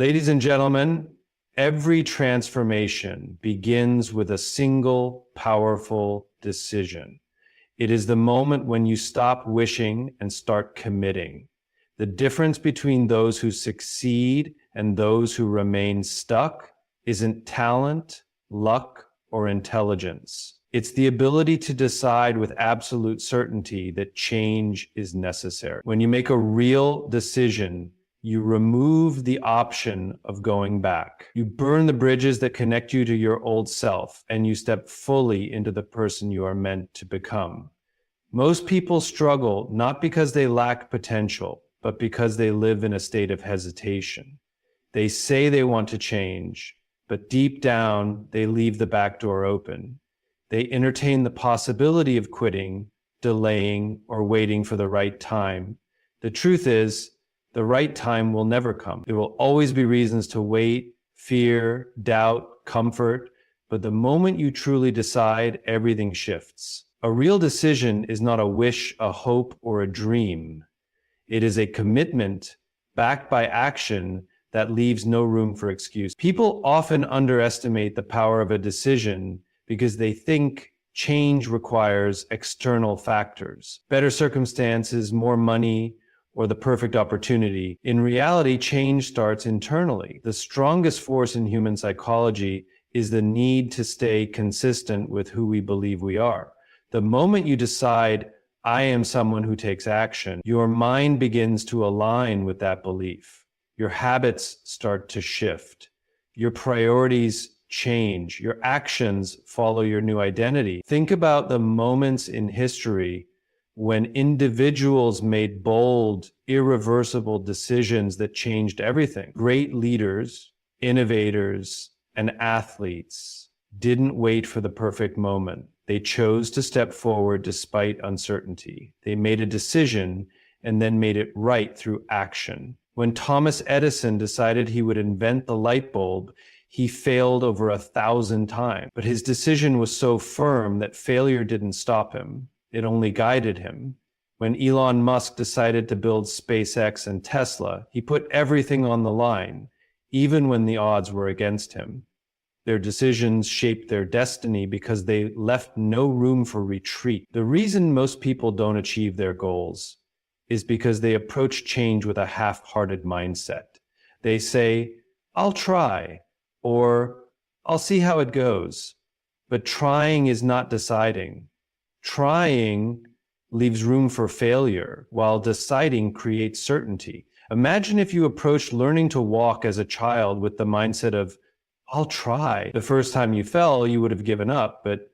Ladies and gentlemen, every transformation begins with a single powerful decision. It is the moment when you stop wishing and start committing. The difference between those who succeed and those who remain stuck isn't talent, luck, or intelligence. It's the ability to decide with absolute certainty that change is necessary. When you make a real decision, you remove the option of going back. You burn the bridges that connect you to your old self, and you step fully into the person you are meant to become. Most people struggle not because they lack potential, but because they live in a state of hesitation. They say they want to change, but deep down, they leave the back door open. They entertain the possibility of quitting, delaying, or waiting for the right time. The truth is, the right time will never come. There will always be reasons to wait, fear, doubt, comfort, but the moment you truly decide, everything shifts. A real decision is not a wish, a hope, or a dream. It is a commitment backed by action that leaves no room for excuse. People often underestimate the power of a decision because they think change requires external factors, better circumstances, more money, or the perfect opportunity. In reality, change starts internally. The strongest force in human psychology is the need to stay consistent with who we believe we are. The moment you decide, I am someone who takes action, your mind begins to align with that belief. Your habits start to shift. Your priorities change. Your actions follow your new identity. Think about the moments in history when individuals made bold, irreversible decisions that changed everything. Great leaders, innovators, and athletes didn't wait for the perfect moment. They chose to step forward despite uncertainty. They made a decision and then made it right through action. When Thomas Edison decided he would invent the light bulb, he failed over 1,000 times, but his decision was so firm that failure didn't stop him. It only guided him. When Elon Musk decided to build SpaceX and Tesla, he put everything on the line, even when the odds were against him. Their decisions shaped their destiny because they left no room for retreat. The reason most people don't achieve their goals is because they approach change with a half-hearted mindset. They say, I'll try, or I'll see how it goes. But trying is not deciding. Trying leaves room for failure, while deciding creates certainty. Imagine if you approached learning to walk as a child with the mindset of, I'll try. The first time you fell, you would have given up, but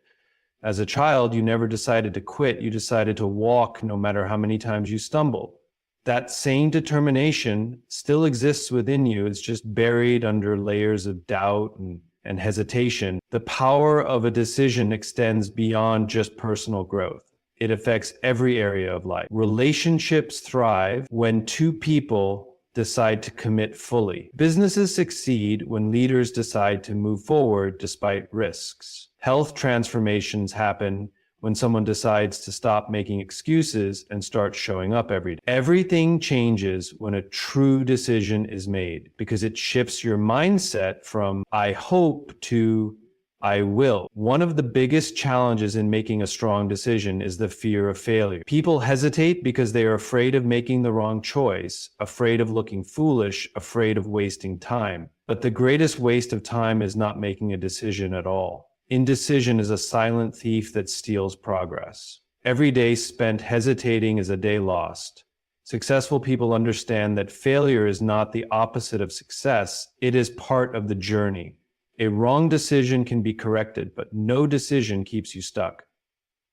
as a child, you never decided to quit. You decided to walk no matter how many times you stumble. That same determination still exists within you. It's just buried under layers of doubt and hesitation. The power of a decision extends beyond just personal growth. It affects every area of life. Relationships thrive when two people decide to commit fully. Businesses succeed when leaders decide to move forward despite risks. Health transformations happen when someone decides to stop making excuses and start showing up every day. Everything changes when a true decision is made because it shifts your mindset from I hope to I will. One of the biggest challenges in making a strong decision is the fear of failure. People hesitate because they are afraid of making the wrong choice, afraid of looking foolish, afraid of wasting time. But the greatest waste of time is not making a decision at all. Indecision is a silent thief that steals progress. Every day spent hesitating is a day lost. Successful people understand that failure is not the opposite of success. It is part of the journey. A wrong decision can be corrected, but no decision keeps you stuck.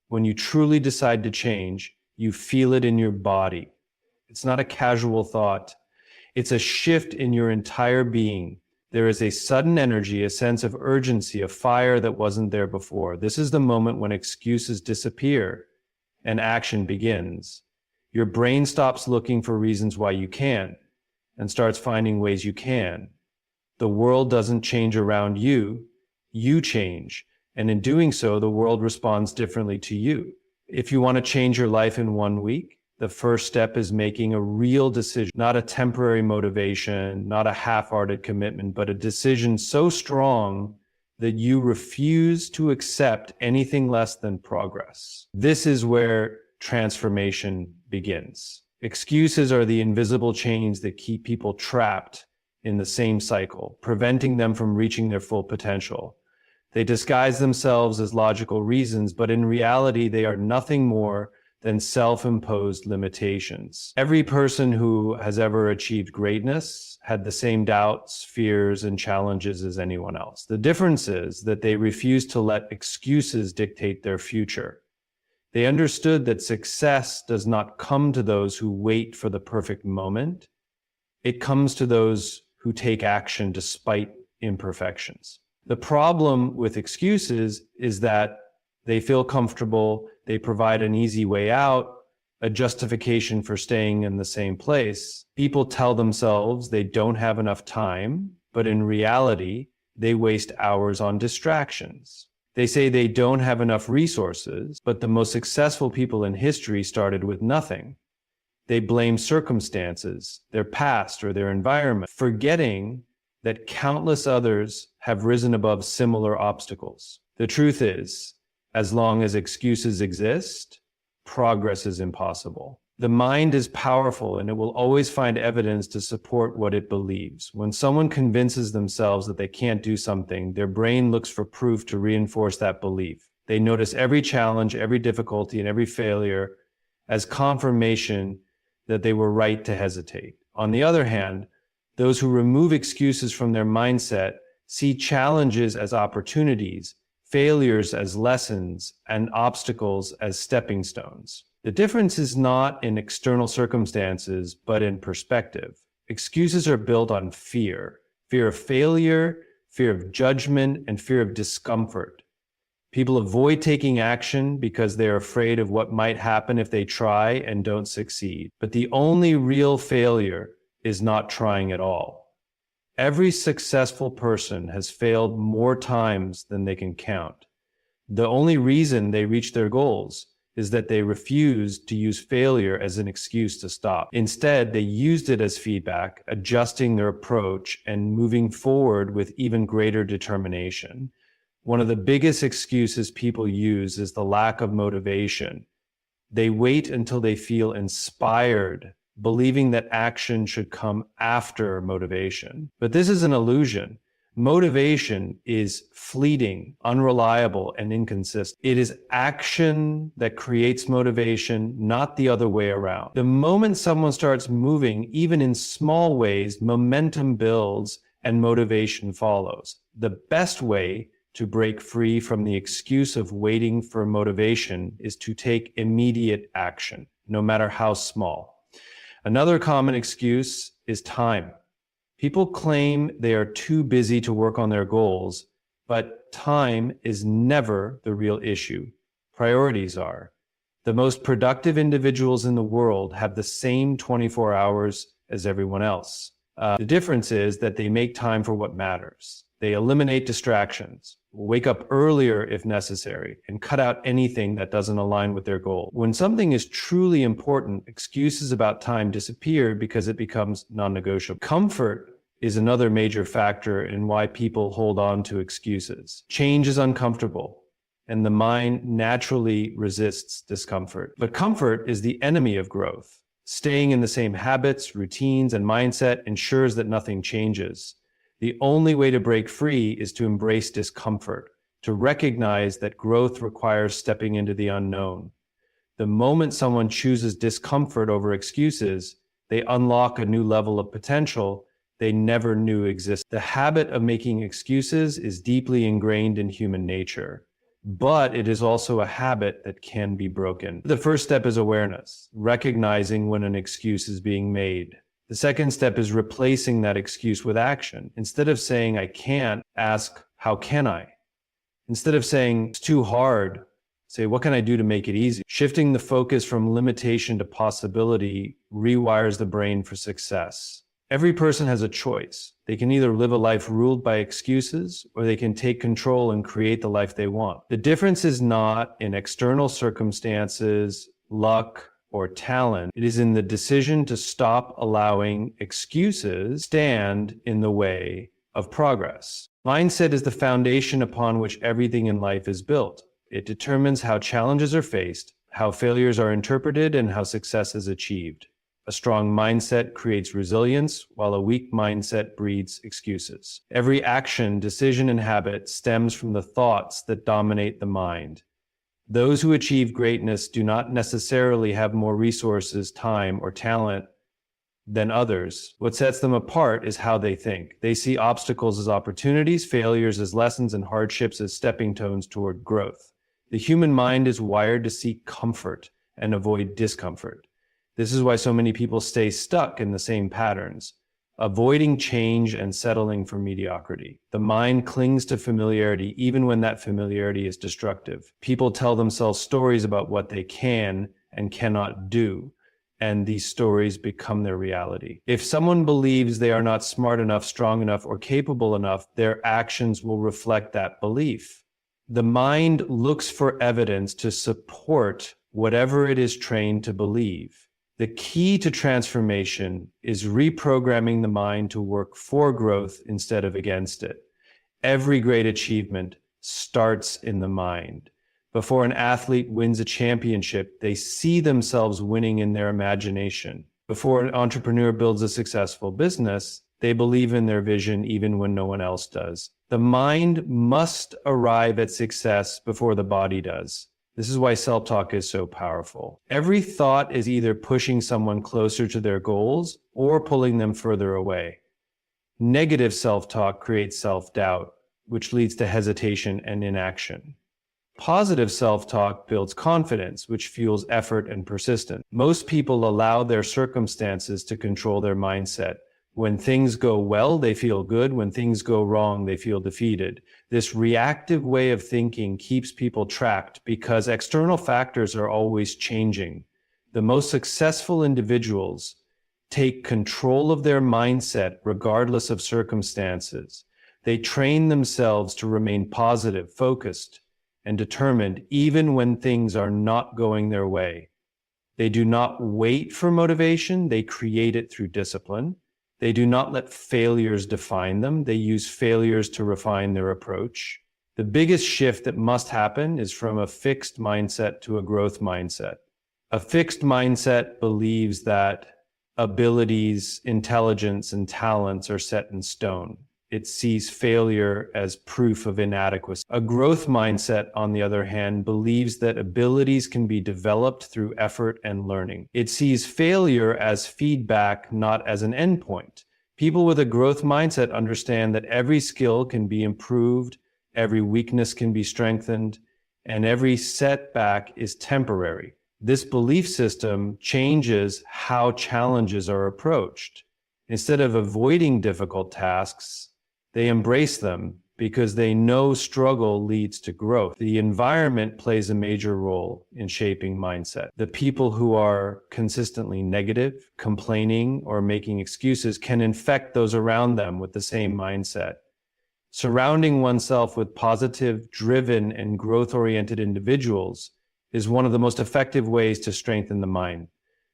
When you truly decide to change, you feel it in your body. It's not a casual thought. It's a shift in your entire being. There is a sudden energy, a sense of urgency, a fire that wasn't there before. This is the moment when excuses disappear and action begins. Your brain stops looking for reasons why you can't and starts finding ways you can. The world doesn't change around you, you change. And in doing so, the world responds differently to you. If you want to change your life in 1 week, The first step is making a real decision, not a temporary motivation, not a half-hearted commitment, but a decision so strong that you refuse to accept anything less than progress. This is where transformation begins. Excuses are the invisible chains that keep people trapped in the same cycle, preventing them from reaching their full potential. They disguise themselves as logical reasons, but in reality, they are nothing more than self-imposed limitations. Every person who has ever achieved greatness had the same doubts, fears, and challenges as anyone else. The difference is that they refused to let excuses dictate their future. They understood that success does not come to those who wait for the perfect moment. It comes to those who take action despite imperfections. The problem with excuses is that they feel comfortable, they provide an easy way out, a justification for staying in the same place. People tell themselves they don't have enough time, but in reality, they waste hours on distractions. They say they don't have enough resources, but the most successful people in history started with nothing. They blame circumstances, their past, or their environment, forgetting that countless others have risen above similar obstacles. The truth is, as long as excuses exist, progress is impossible. The mind is powerful and it will always find evidence to support what it believes. When someone convinces themselves that they can't do something, their brain looks for proof to reinforce that belief. They notice every challenge, every difficulty, and every failure as confirmation that they were right to hesitate. On the other hand, those who remove excuses from their mindset see challenges as opportunities, failures as lessons, and obstacles as stepping stones. The difference is not in external circumstances, but in perspective. Excuses are built on fear of failure, fear of judgment, and fear of discomfort. People avoid taking action because they're afraid of what might happen if they try and don't succeed. But the only real failure is not trying at all. Every successful person has failed more times than they can count. The only reason they reach their goals is that they refused to use failure as an excuse to stop. Instead, they used it as feedback, adjusting their approach and moving forward with even greater determination. One of the biggest excuses people use is the lack of motivation. They wait until they feel inspired, believing that action should come after motivation. But this is an illusion. Motivation is fleeting, unreliable, and inconsistent. It is action that creates motivation, not the other way around. The moment someone starts moving, even in small ways, momentum builds and motivation follows. The best way to break free from the excuse of waiting for motivation is to take immediate action, no matter how small. Another common excuse is time. People claim they are too busy to work on their goals, but time is never the real issue. Priorities are. The most productive individuals in the world have the same 24 hours as everyone else. The difference is that they make time for what matters. They eliminate distractions, wake up earlier if necessary, and cut out anything that doesn't align with their goal. When something is truly important, excuses about time disappear because it becomes non-negotiable. Comfort is another major factor in why people hold on to excuses. Change is uncomfortable, and the mind naturally resists discomfort. But comfort is the enemy of growth. Staying in the same habits, routines, and mindset ensures that nothing changes. The only way to break free is to embrace discomfort, to recognize that growth requires stepping into the unknown. The moment someone chooses discomfort over excuses, they unlock a new level of potential they never knew existed. The habit of making excuses is deeply ingrained in human nature, but it is also a habit that can be broken. The first step is awareness, recognizing when an excuse is being made. The second step is replacing that excuse with action. Instead of saying, I can't, ask, how can I? Instead of saying, it's too hard, say, what can I do to make it easy? Shifting the focus from limitation to possibility rewires the brain for success. Every person has a choice. They can either live a life ruled by excuses, or they can take control and create the life they want. The difference is not in external circumstances, luck, or talent. It is in the decision to stop allowing excuses stand in the way of progress. Mindset is the foundation upon which everything in life is built. It determines how challenges are faced, how failures are interpreted, and how success is achieved. A strong mindset creates resilience, while a weak mindset breeds excuses. Every action, decision, and habit stems from the thoughts that dominate the mind. Those who achieve greatness do not necessarily have more resources, time, or talent than others. What sets them apart is how they think. They see obstacles as opportunities, failures as lessons, and hardships as stepping stones toward growth. The human mind is wired to seek comfort and avoid discomfort. This is why so many people stay stuck in the same patterns, avoiding change and settling for mediocrity. The mind clings to familiarity even when that familiarity is destructive. People tell themselves stories about what they can and cannot do, and these stories become their reality. If someone believes they are not smart enough, strong enough, or capable enough, their actions will reflect that belief. The mind looks for evidence to support whatever it is trained to believe. The key to transformation is reprogramming the mind to work for growth instead of against it. Every great achievement starts in the mind. Before an athlete wins a championship, they see themselves winning in their imagination. Before an entrepreneur builds a successful business, they believe in their vision even when no one else does. The mind must arrive at success before the body does. This is why self-talk is so powerful. Every thought is either pushing someone closer to their goals or pulling them further away. Negative self-talk creates self-doubt, which leads to hesitation and inaction. Positive self-talk builds confidence, which fuels effort and persistence. Most people allow their circumstances to control their mindset. When things go well, they feel good. When things go wrong, they feel defeated. This reactive way of thinking keeps people trapped because external factors are always changing. The most successful individuals take control of their mindset regardless of circumstances. They train themselves to remain positive, focused, and determined even when things are not going their way. They do not wait for motivation, they create it through discipline. They do not let failures define them. They use failures to refine their approach. The biggest shift that must happen is from a fixed mindset to a growth mindset. A fixed mindset believes that abilities, intelligence, and talents are set in stone. It sees failure as proof of inadequacy. A growth mindset, on the other hand, believes that abilities can be developed through effort and learning. It sees failure as feedback, not as an endpoint. People with a growth mindset understand that every skill can be improved, every weakness can be strengthened, and every setback is temporary. This belief system changes how challenges are approached. Instead of avoiding difficult tasks, they embrace them because they know struggle leads to growth. The environment plays a major role in shaping mindset. The people who are consistently negative, complaining, or making excuses can infect those around them with the same mindset. Surrounding oneself with positive, driven, and growth-oriented individuals is one of the most effective ways to strengthen the mind.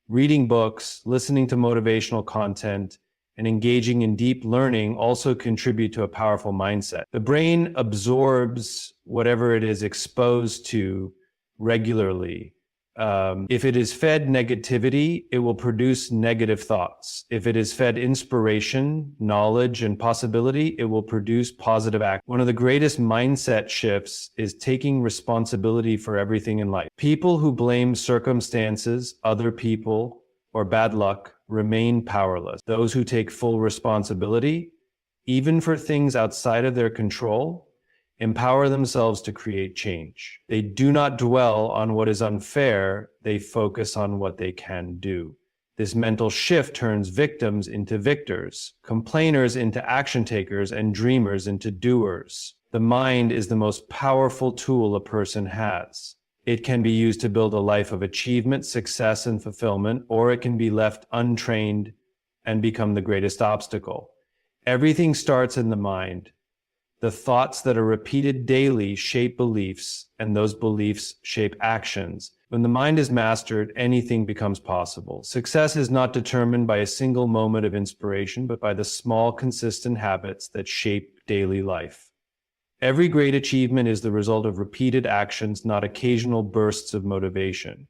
Reading books, listening to motivational content, and engaging in deep learning also contribute to a powerful mindset. The brain absorbs whatever it is exposed to regularly. If it is fed negativity, it will produce negative thoughts. If it is fed inspiration, knowledge, and possibility, it will produce positive action. One of the greatest mindset shifts is taking responsibility for everything in life. People who blame circumstances, other people, or bad luck remain powerless. Those who take full responsibility, even for things outside of their control, empower themselves to create change. They do not dwell on what is unfair, they focus on what they can do. This mental shift turns victims into victors, complainers into action takers, and dreamers into doers. The mind is the most powerful tool a person has. It can be used to build a life of achievement, success, and fulfillment, or it can be left untrained and become the greatest obstacle. Everything starts in the mind. The thoughts that are repeated daily shape beliefs, and those beliefs shape actions. When the mind is mastered, anything becomes possible. Success is not determined by a single moment of inspiration, but by the small, consistent habits that shape daily life. Every great achievement is the result of repeated actions, not occasional bursts of motivation.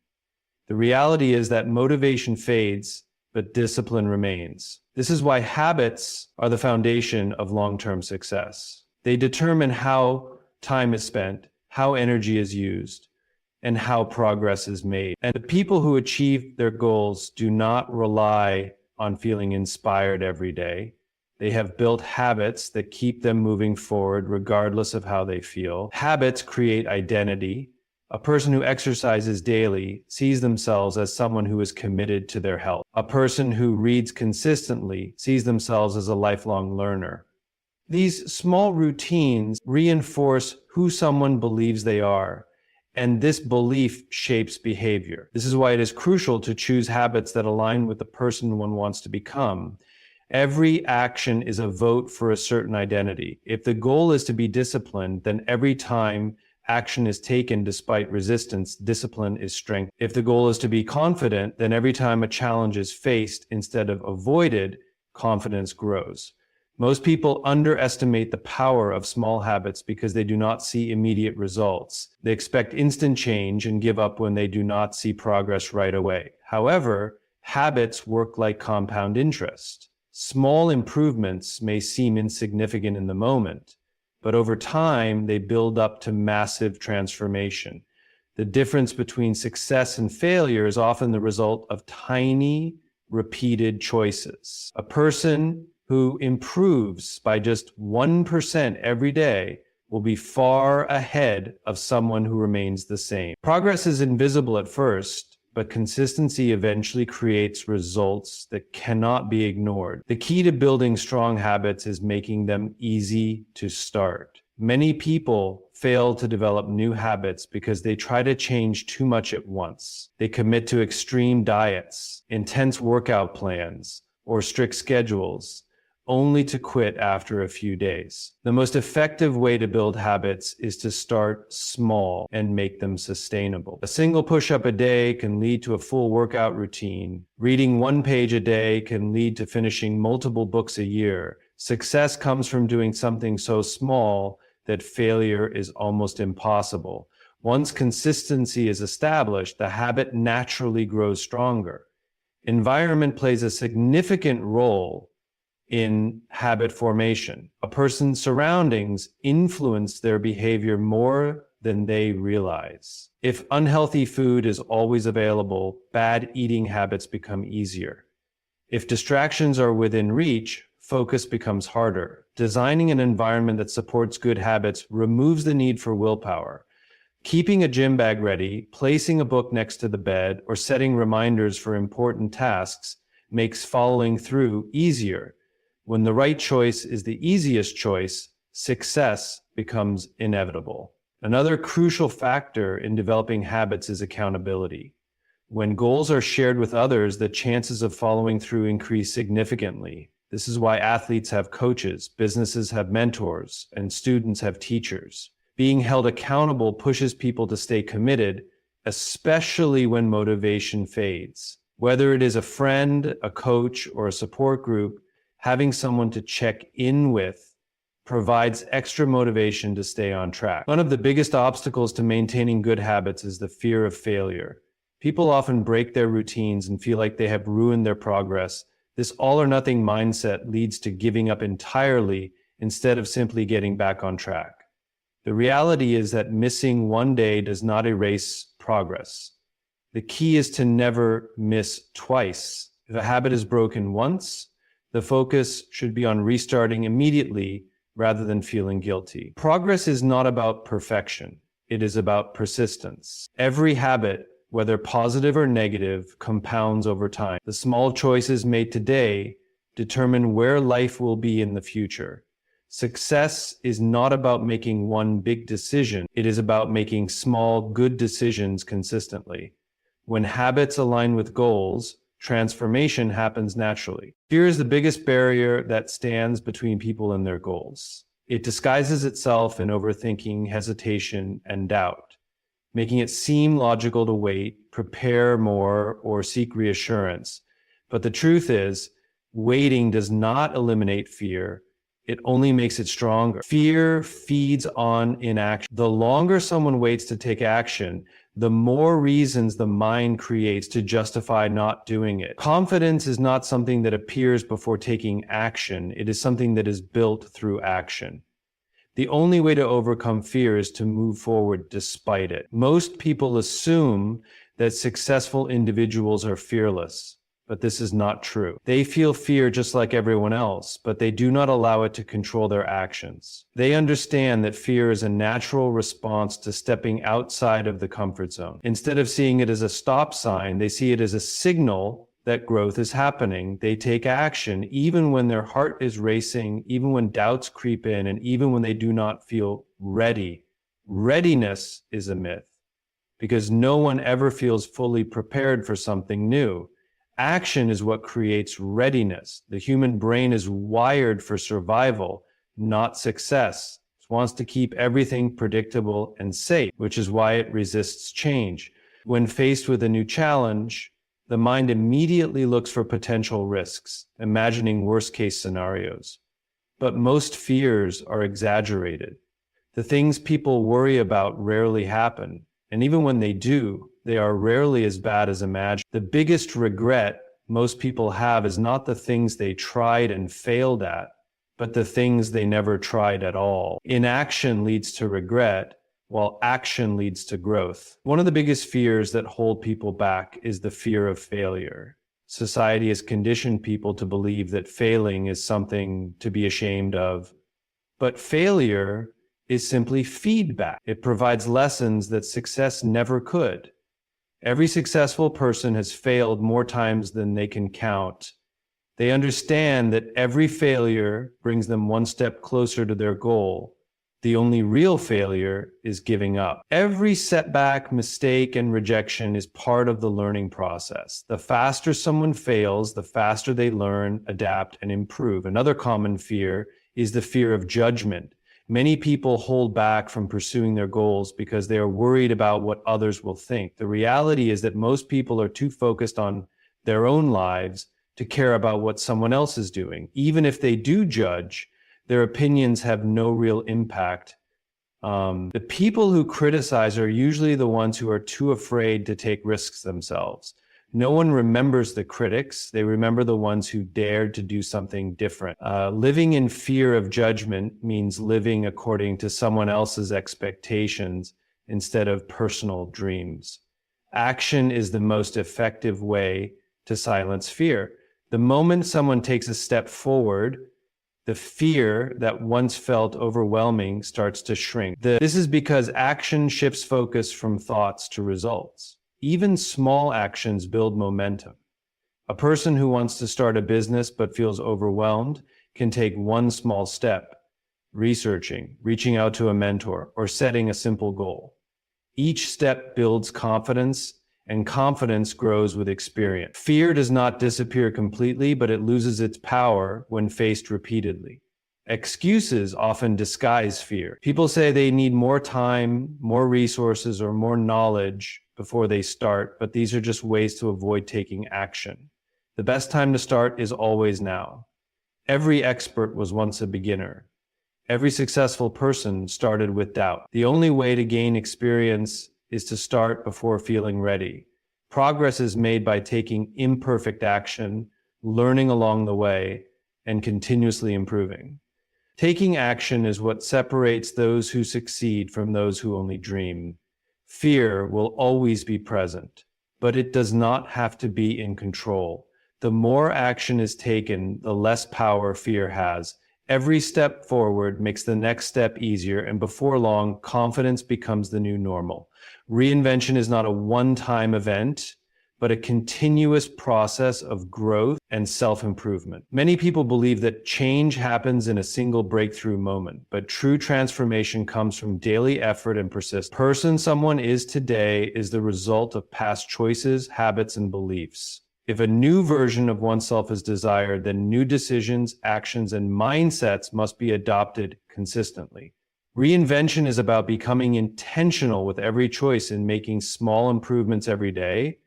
The reality is that motivation fades, but discipline remains. This is why habits are the foundation of long-term success. They determine how time is spent, how energy is used, and how progress is made. And the people who achieve their goals do not rely on feeling inspired every day. They have built habits that keep them moving forward regardless of how they feel. Habits create identity. A person who exercises daily sees themselves as someone who is committed to their health. A person who reads consistently sees themselves as a lifelong learner. These small routines reinforce who someone believes they are, and this belief shapes behavior. This is why it is crucial to choose habits that align with the person one wants to become. Every action is a vote for a certain identity. If the goal is to be disciplined, then every time action is taken despite resistance, discipline is strength. If the goal is to be confident, then every time a challenge is faced instead of avoided, confidence grows. Most people underestimate the power of small habits because they do not see immediate results. They expect instant change and give up when they do not see progress right away. However, habits work like compound interest. Small improvements may seem insignificant in the moment, but over time, they build up to massive transformation. The difference between success and failure is often the result of tiny, repeated choices. A person who improves by just 1% every day will be far ahead of someone who remains the same. Progress is invisible at first, but consistency eventually creates results that cannot be ignored. The key to building strong habits is making them easy to start. Many people fail to develop new habits because they try to change too much at once. They commit to extreme diets, intense workout plans, or strict schedules, only to quit after a few days. The most effective way to build habits is to start small and make them sustainable. A single push-up a day can lead to a full workout routine. Reading 1 page a day can lead to finishing multiple books a year. Success comes from doing something so small that failure is almost impossible. Once consistency is established, the habit naturally grows stronger. Environment plays a significant role in habit formation. A person's surroundings influence their behavior more than they realize. If unhealthy food is always available, bad eating habits become easier. If distractions are within reach, focus becomes harder. Designing an environment that supports good habits removes the need for willpower. Keeping a gym bag ready, placing a book next to the bed, or setting reminders for important tasks makes following through easier. When the right choice is the easiest choice, success becomes inevitable. Another crucial factor in developing habits is accountability. When goals are shared with others, the chances of following through increase significantly. This is why athletes have coaches, businesses have mentors, and students have teachers. Being held accountable pushes people to stay committed, especially when motivation fades. Whether it is a friend, a coach, or a support group, having someone to check in with provides extra motivation to stay on track. One of the biggest obstacles to maintaining good habits is the fear of failure. People often break their routines and feel like they have ruined their progress. This all-or-nothing mindset leads to giving up entirely instead of simply getting back on track. The reality is that missing one day does not erase progress. The key is to never miss twice. If a habit is broken once, the focus should be on restarting immediately rather than feeling guilty. Progress is not about perfection. It is about persistence. Every habit, whether positive or negative, compounds over time. The small choices made today determine where life will be in the future. Success is not about making one big decision. It is about making small, good decisions consistently. When habits align with goals, transformation happens naturally. Fear is the biggest barrier that stands between people and their goals. It disguises itself in overthinking, hesitation, and doubt. making it seem logical to wait, prepare more, or seek reassurance. But the truth is, waiting does not eliminate fear. It only makes it stronger. Fear feeds on inaction. The longer someone waits to take action, the more reasons the mind creates to justify not doing it. Confidence is not something that appears before taking action. It is something that is built through action. The only way to overcome fear is to move forward despite it. Most people assume that successful individuals are fearless, but this is not true. They feel fear just like everyone else, but they do not allow it to control their actions. They understand that fear is a natural response to stepping outside of the comfort zone. Instead of seeing it as a stop sign, they see it as a signal that growth is happening. They take action even when their heart is racing, even when doubts creep in, and even when they do not feel ready. Readiness is a myth because no one ever feels fully prepared for something new. Action is what creates readiness. The human brain is wired for survival, not success. It wants to keep everything predictable and safe, which is why it resists change. When faced with a new challenge, the mind immediately looks for potential risks, imagining worst-case scenarios. But most fears are exaggerated. The things people worry about rarely happen, and even when they do, they are rarely as bad as imagined. The biggest regret most people have is not the things they tried and failed at, but the things they never tried at all. Inaction leads to regret, while action leads to growth. One of the biggest fears that hold people back is the fear of failure. Society has conditioned people to believe that failing is something to be ashamed of. But failure is simply feedback. It provides lessons that success never could. Every successful person has failed more times than they can count. They understand that every failure brings them one step closer to their goal. The only real failure is giving up. Every setback, mistake, and rejection is part of the learning process. The faster someone fails, the faster they learn, adapt, and improve. Another common fear is the fear of judgment. Many people hold back from pursuing their goals because they are worried about what others will think. The reality is that most people are too focused on their own lives to care about what someone else is doing. Even if they do judge, their opinions have no real impact. The people who criticize are usually the ones who are too afraid to take risks themselves. No one remembers the critics. They remember the ones who dared to do something different. Living in fear of judgment means living according to someone else's expectations instead of personal dreams. Action is the most effective way to silence fear. The moment someone takes a step forward, the fear that once felt overwhelming starts to shrink. This is because action shifts focus from thoughts to results. Even small actions build momentum. A person who wants to start a business but feels overwhelmed can take one small step, researching, reaching out to a mentor, or setting a simple goal. Each step builds confidence, and confidence grows with experience. Fear does not disappear completely, but it loses its power when faced repeatedly. Excuses often disguise fear. People say they need more time, more resources, or more knowledge before they start, but these are just ways to avoid taking action. The best time to start is always now. Every expert was once a beginner. Every successful person started with doubt. The only way to gain experience is to start before feeling ready. Progress is made by taking imperfect action, learning along the way, and continuously improving. Taking action is what separates those who succeed from those who only dream. Fear will always be present, but it does not have to be in control. The more action is taken, the less power fear has. Every step forward makes the next step easier, and before long, confidence becomes the new normal. Reinvention is not a one-time event, but a continuous process of growth and self-improvement. Many people believe that change happens in a single breakthrough moment, but true transformation comes from daily effort and persistence. The person someone is today is the result of past choices, habits, and beliefs. If a new version of oneself is desired, then new decisions, actions, and mindsets must be adopted consistently. Reinvention is about becoming intentional with every choice and making small improvements every day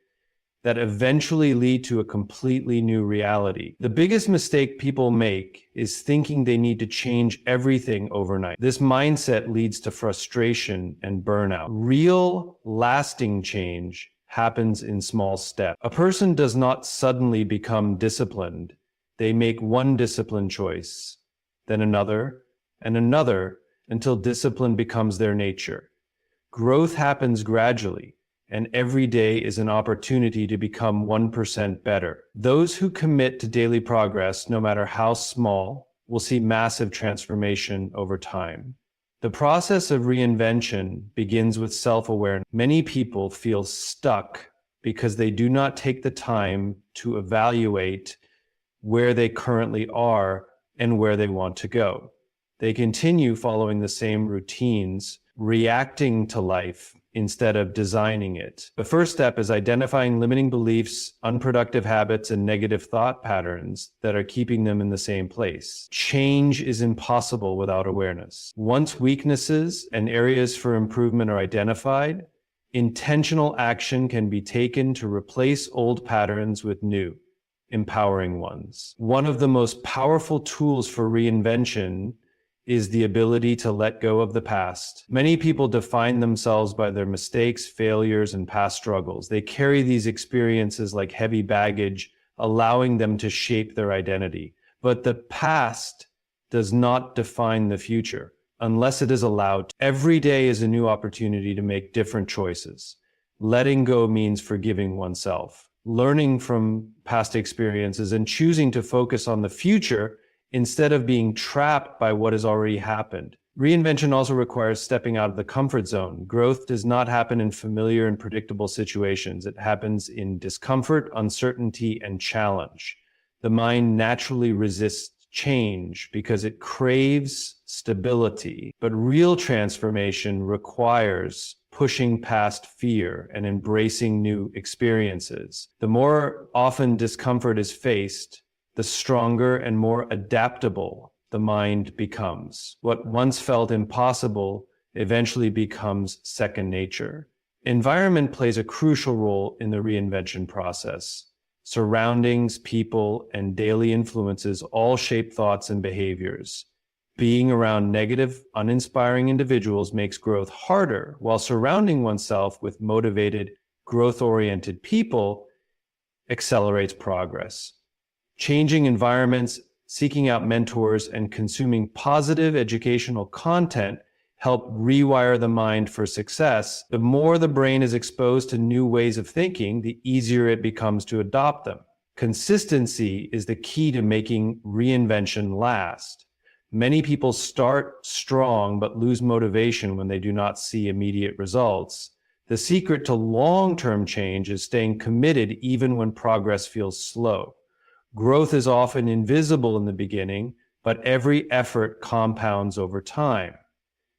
that eventually lead to a completely new reality. The biggest mistake people make is thinking they need to change everything overnight. This mindset leads to frustration and burnout. Real, lasting change happens in small steps. A person does not suddenly become disciplined. They make one discipline choice, then another, and another, until discipline becomes their nature. Growth happens gradually, and every day is an opportunity to become 1% better. Those who commit to daily progress, no matter how small, will see massive transformation over time. The process of reinvention begins with self-awareness. Many people feel stuck because they do not take the time to evaluate where they currently are and where they want to go. They continue following the same routines, reacting to life instead of designing it. The first step is identifying limiting beliefs, unproductive habits, and negative thought patterns that are keeping them in the same place. Change is impossible without awareness. Once weaknesses and areas for improvement are identified, intentional action can be taken to replace old patterns with new, empowering ones. One of the most powerful tools for reinvention is the ability to let go of the past. Many people define themselves by their mistakes, failures, and past struggles. They carry these experiences like heavy baggage, allowing them to shape their identity. But the past does not define the future unless it is allowed to. Every day is a new opportunity to make different choices. Letting go means forgiving oneself, learning from past experiences, and choosing to focus on the future instead of being trapped by what has already happened. Reinvention also requires stepping out of the comfort zone. Growth does not happen in familiar and predictable situations. It happens in discomfort, uncertainty, and challenge. The mind naturally resists change because it craves stability. But real transformation requires pushing past fear and embracing new experiences. The more often discomfort is faced, the stronger and more adaptable the mind becomes. What once felt impossible eventually becomes second nature. Environment plays a crucial role in the reinvention process. Surroundings, people, and daily influences all shape thoughts and behaviors. Being around negative, uninspiring individuals makes growth harder, while surrounding oneself with motivated, growth-oriented people accelerates progress. Changing environments, seeking out mentors, and consuming positive educational content help rewire the mind for success. The more the brain is exposed to new ways of thinking, the easier it becomes to adopt them. Consistency is the key to making reinvention last. Many people start strong but lose motivation when they do not see immediate results. The secret to long-term change is staying committed even when progress feels slow. Growth is often invisible in the beginning, but every effort compounds over time.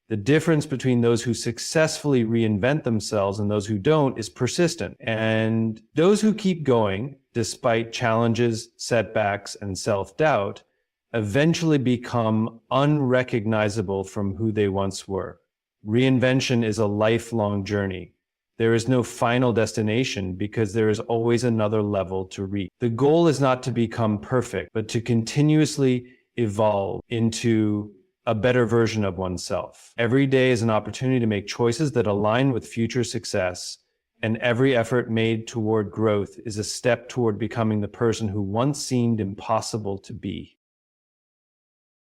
The difference between those who successfully reinvent themselves and those who don't is persistent. And those who keep going, despite challenges, setbacks, and self-doubt, eventually become unrecognizable from who they once were. Reinvention is a lifelong journey. There is no final destination because there is always another level to reach. The goal is not to become perfect, but to continuously evolve into a better version of oneself. Every day is an opportunity to make choices that align with future success, and every effort made toward growth is a step toward becoming the person who once seemed impossible to be.